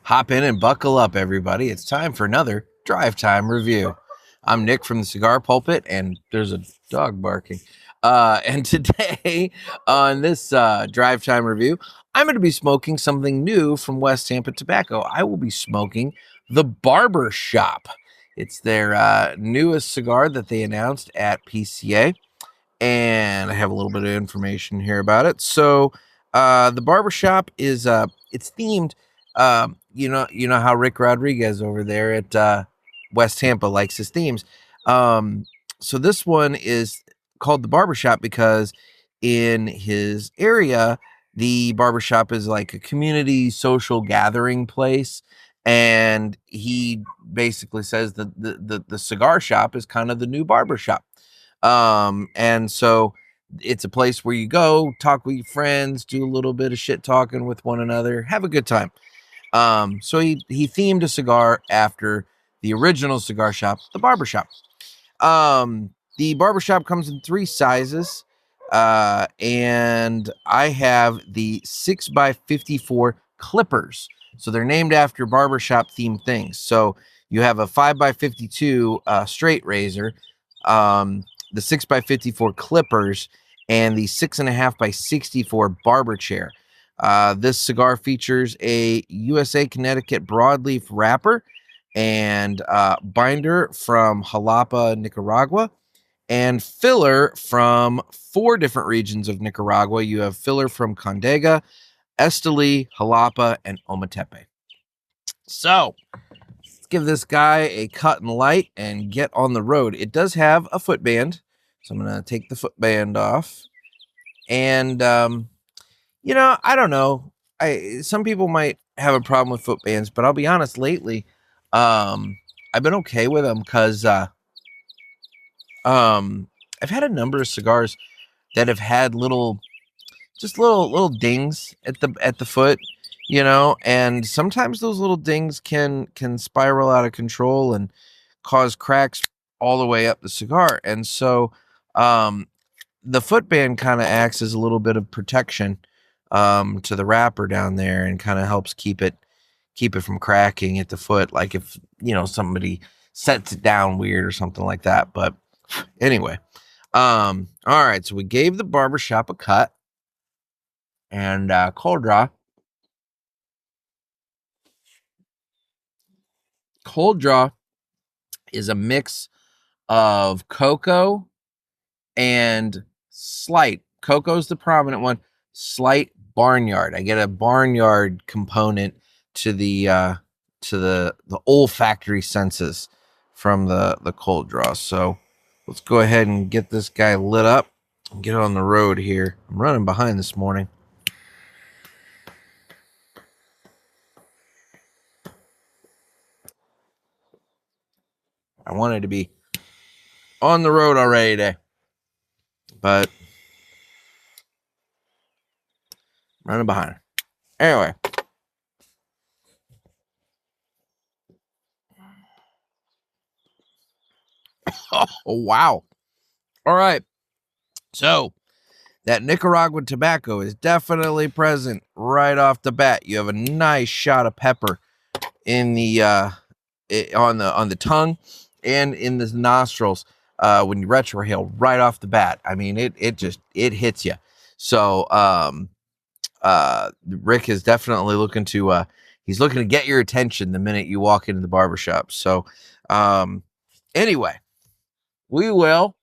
Hop in and buckle up, everybody. It's time for another Drive Time Review. I'm Nick from the Cigar Pulpit, and there's a dog barking. And today on this Drive Time Review, I'm going to be smoking something new from West Tampa Tobacco. I will be smoking the Barbershop. It's their newest cigar that they announced at PCA, and I have a little bit of information here about it. So the Barbershop is it's themed. You know how Rick Rodriguez over there at West Tampa likes his themes. So this one is called the Barbershop because in his area, the barbershop is like a community social gathering place. And he basically says that the cigar shop is kind of the new barbershop. And so it's a place where you go, talk with your friends, do a little bit of shit talking with one another, have a good time. So he themed a cigar after the original cigar shop, the Barbershop. The Barbershop comes in 3 sizes, and I have the 6x54 clippers. So they're named after barbershop themed things. So you have a 5x52 straight razor, the 6x54 clippers, and the 6.5x64 barber chair. This cigar features a USA Connecticut broadleaf wrapper and binder from Jalapa, Nicaragua, and filler from 4 different regions of Nicaragua. You have filler from Condega, Esteli, Jalapa, and Ometepe. So let's give this guy a cut and light and get on the road. It does have a footband, so I'm going to take the footband off. And I don't know. Some people might have a problem with footbands, but I'll be honest, lately, I've been okay with them because I've had a number of cigars that have had little dings at the foot, and sometimes those little dings can spiral out of control and cause cracks all the way up the cigar. And so the footband kind of acts as a little bit of protection to the wrapper down there, and kind of helps keep it from cracking at the foot, like if somebody sets it down weird or something like that. But anyway, all right, so we gave the Barbershop a cut and cold draw. Cold draw is a mix of cocoa and slight. Cocoa's the prominent one, slight barnyard. I get a barnyard component to the olfactory senses from the cold draw. So let's go ahead and get this guy lit up and get on the road here. I'm running behind this morning. I wanted to be on the road already today, but I'm running behind. Anyway. Oh, wow. All right. So that Nicaraguan tobacco is definitely present right off the bat. You have a nice shot of pepper in the on the tongue and in the nostrils when you retrohale right off the bat. I mean, it hits you. So Rick is definitely looking to he's looking to get your attention the minute you walk into the barbershop. So anyway, we will.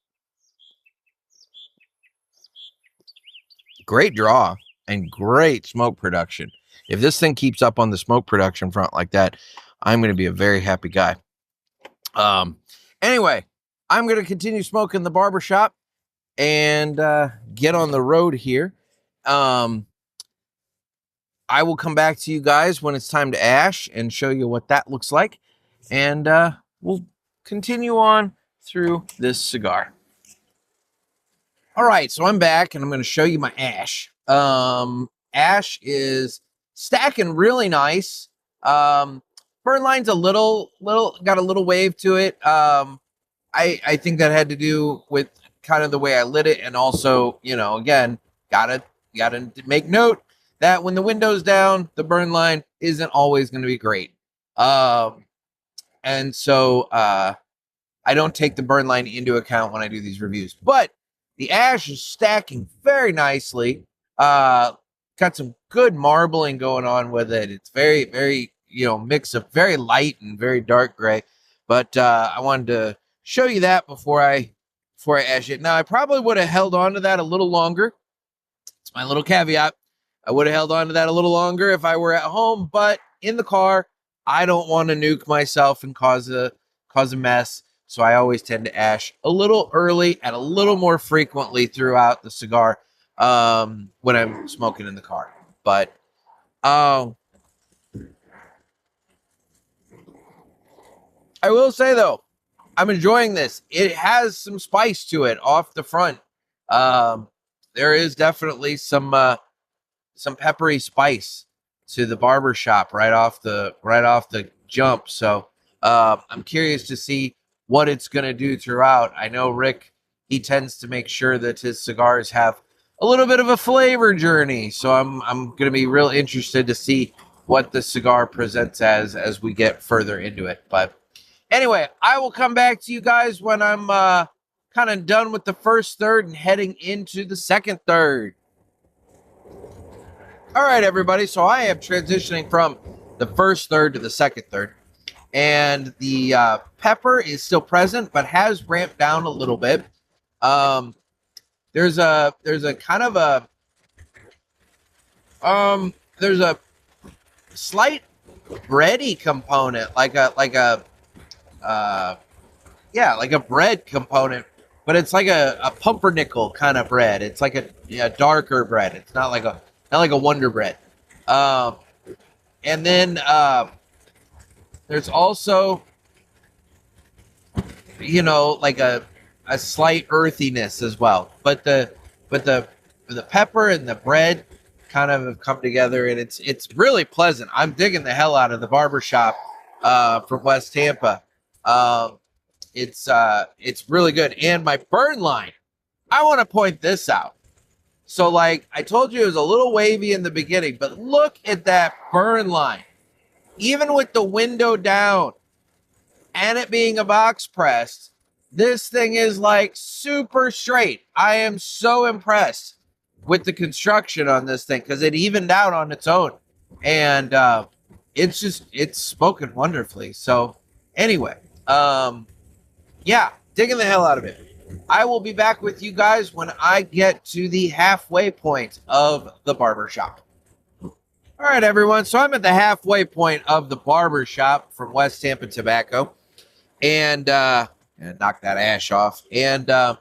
Great draw and great smoke production. If this thing keeps up on the smoke production front like that, I'm going to be a very happy guy. Anyway, I'm going to continue smoking the Barbershop and get on the road here. I will come back to you guys when it's time to ash and show you what that looks like. And we'll continue on through this cigar. All right, so I'm back and I'm going to show you my ash. Ash is stacking really nice. Burn line's a little got a little wave to it. I think that had to do with kind of the way I lit it, and also, again, gotta make note that when the window's down, the burn line isn't always going to be great. And so I don't take the burn line into account when I do these reviews. But the ash is stacking very nicely. Got some good marbling going on with it. It's very, very, mix of very light and very dark gray. But I wanted to show you that before I ash it. Now I probably would have held on to that a little longer. It's my little caveat. I would have held on to that a little longer if I were at home, but in the car, I don't want to nuke myself and cause a mess. So I always tend to ash a little early and a little more frequently throughout the cigar when I'm smoking in the car. But I will say though, I'm enjoying this. It has some spice to it off the front. There is definitely some peppery spice to the barbershop right off the jump. So I'm curious to see what it's going to do throughout. I know Rick, he tends to make sure that his cigars have a little bit of a flavor journey. So I'm going to be real interested to see what the cigar presents as we get further into it. But anyway, I will come back to you guys when I'm kind of done with the first third and heading into the second third. All right, everybody. So I am transitioning from the first third to the second third. And the pepper is still present, but has ramped down a little bit. There's a kind of a there's a slight bready component, like a bread component, but it's like a pumpernickel kind of bread. It's like a darker bread. It's not like a Wonder Bread. And then there's also, like a slight earthiness as well. But the pepper and the bread kind of have come together, and it's really pleasant. I'm digging the hell out of the barbershop from West Tampa. It's really good. And my burn line, I want to point this out. So like I told you, it was a little wavy in the beginning, but look at that burn line. Even with the window down and it being a box pressed, this thing is like super straight. I am so impressed with the construction on this thing because it evened out on its own. And it's spoken wonderfully. So anyway, yeah, digging the hell out of it. I will be back with you guys when I get to the halfway point of the barbershop. All right, everyone. So I'm at the halfway point of the barbershop from West Tampa Tobacco. And knock that ash off. And the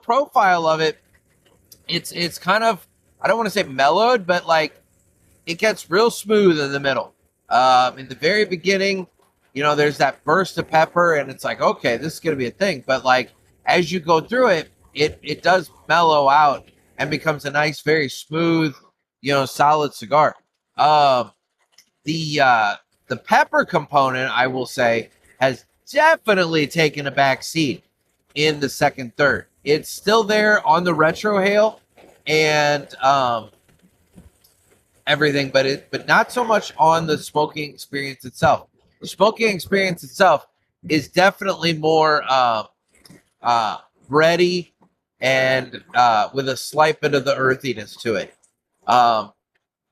profile of it, it's kind of, I don't want to say mellowed, but like it gets real smooth in the middle. In the very beginning, there's that burst of pepper, and it's like, okay, this is going to be a thing. But like as you go through it, it does mellow out and becomes a nice, very smooth, solid cigar. The pepper component, I will say, has definitely taken a back seat in the second third. It's still there on the retrohale and everything, but not so much on the smoking experience itself. The smoking experience itself is definitely more bready and with a slight bit of the earthiness to it.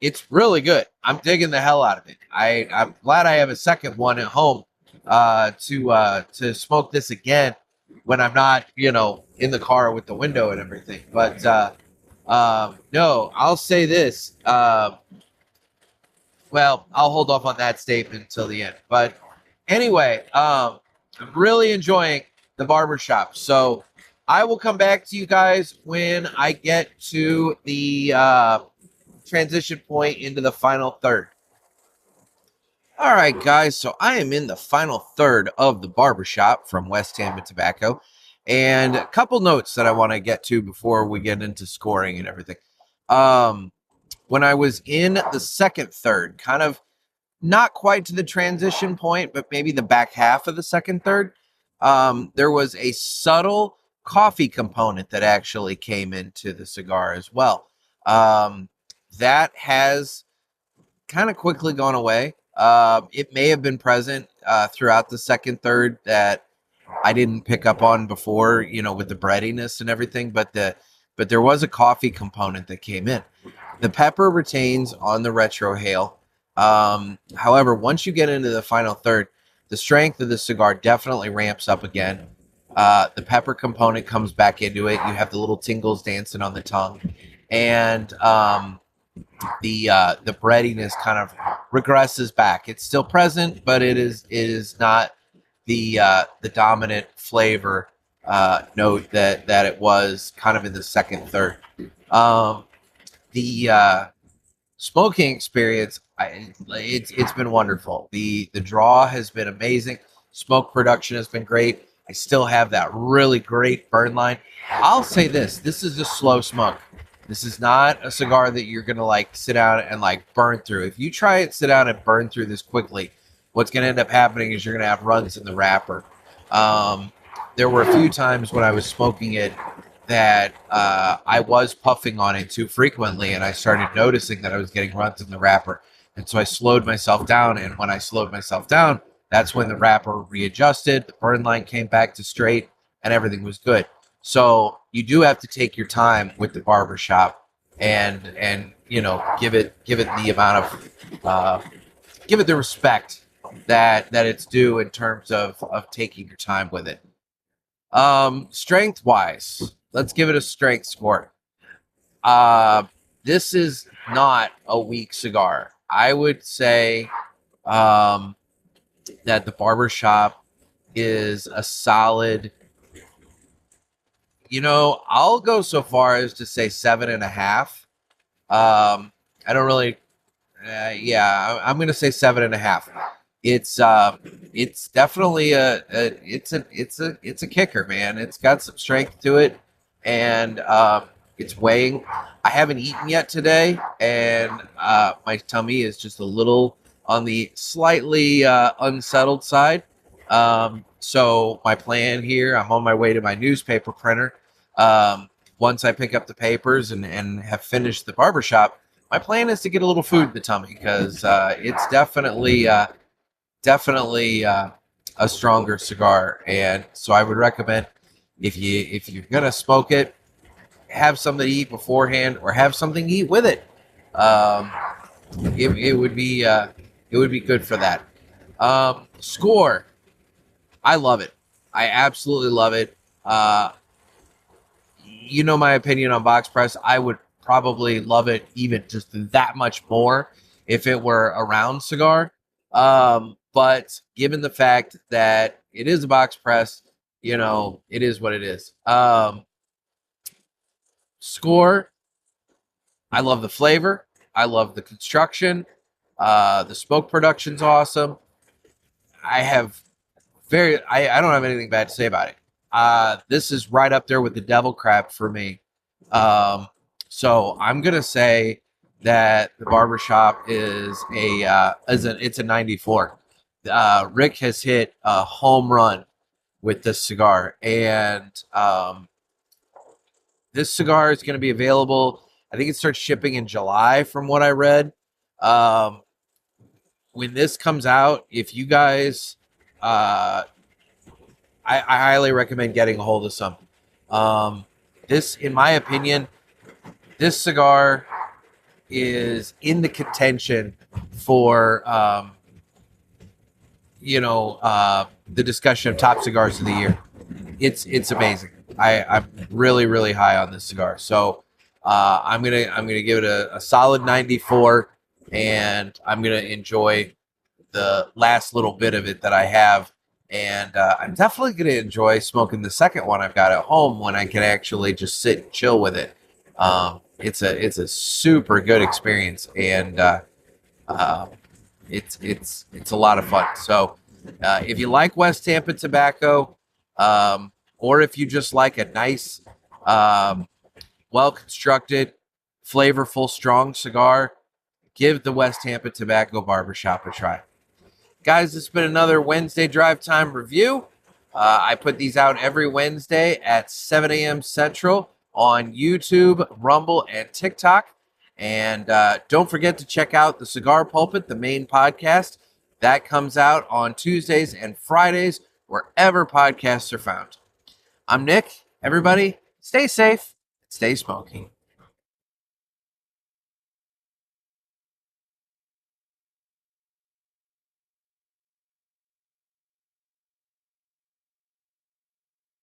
It's really good. I'm digging the hell out of it. I'm glad I have a second one at home to smoke this again when I'm not, in the car with the window and everything. But no, I'll say this. Well, I'll hold off on that statement until the end. But anyway, I'm really enjoying the barbershop. So I will come back to you guys when I get to the transition point into the final third. All right, guys. So I am in the final third of the barbershop from West Tampa Tobacco. And a couple notes that I want to get to before we get into scoring and everything. When I was in the second third, kind of not quite to the transition point, but maybe the back half of the second third, there was a subtle coffee component that actually came into the cigar as well. That has kind of quickly gone away. It may have been present throughout the second third that I didn't pick up on before, with the breadiness and everything, but there was a coffee component that came in. The pepper retains on the retrohale. However, once you get into the final third, the strength of the cigar definitely ramps up again. The pepper component comes back into it. You have the little tingles dancing on the tongue, and the breadiness kind of regresses back. It's still present, but it is not the dominant flavor note that it was kind of in the second third. The smoking experience, it's been wonderful. The draw has been amazing. Smoke production has been great. I still have that really great burn line. I'll say this is a slow smoke. This is not a cigar that you're gonna like sit down and like burn through. If you try it, sit down and burn through this quickly, what's gonna end up happening is you're gonna have runs in the wrapper. There were a few times when I was smoking it that I was puffing on it too frequently, and I started noticing that I was getting runs in the wrapper. And so I slowed myself down, and when I slowed myself down, that's when the wrapper readjusted, the burn line came back to straight, and everything was good. So you do have to take your time with the barbershop and give it the amount of give it the respect that it's due in terms of taking your time with it. Strength wise, let's give it a strength score. This is not a weak cigar. I would say that the barbershop is a solid, I'll go so far as to say 7.5. I don't really, I'm going to say 7.5. It's definitely it's a kicker, man. It's got some strength to it, and it's weighing. I haven't eaten yet today, and my tummy is just a little on the slightly unsettled side. So my plan here, I'm on my way to my newspaper printer. Once I pick up the papers and have finished the barbershop, my plan is to get a little food in the tummy because it's definitely a stronger cigar. And so I would recommend if you're gonna smoke it, have something to eat beforehand or have something to eat with it. It would be good for that. Score. I love it. I absolutely love it. My opinion on box press. I would probably love it even just that much more if it were a round cigar. But given the fact that it is a box press, it is what it is. Score. I love the flavor. I love the construction. The smoke production's awesome. I don't have anything bad to say about it. This is right up there with the devil crab for me. So I'm gonna say that the barbershop is it's a 94. Rick has hit a home run with this cigar, and this cigar is going to be available. I think it starts shipping in July, from what I read. When this comes out, if you guys, I highly recommend getting a hold of some. This, in my opinion, this cigar is in the contention for the discussion of top cigars of the year. It's amazing. I'm really, really high on this cigar. So I'm gonna give it a solid 94, and I'm gonna enjoy the last little bit of it that I have. And I'm definitely gonna enjoy smoking the second one I've got at home when I can actually just sit and chill with it. It's a super good experience, and it's a lot of fun. So if you like West Tampa Tobacco, or if you just like a nice, well-constructed, flavorful, strong cigar, give the West Tampa Tobacco Barbershop a try. Guys, this has been another Wednesday Drive Time review. I put these out every Wednesday at 7 a.m. Central on YouTube, Rumble, and TikTok. And don't forget to check out the Cigar Pulpit, the main podcast. That comes out on Tuesdays and Fridays, wherever podcasts are found. I'm Nick. Everybody, stay safe, stay smoky.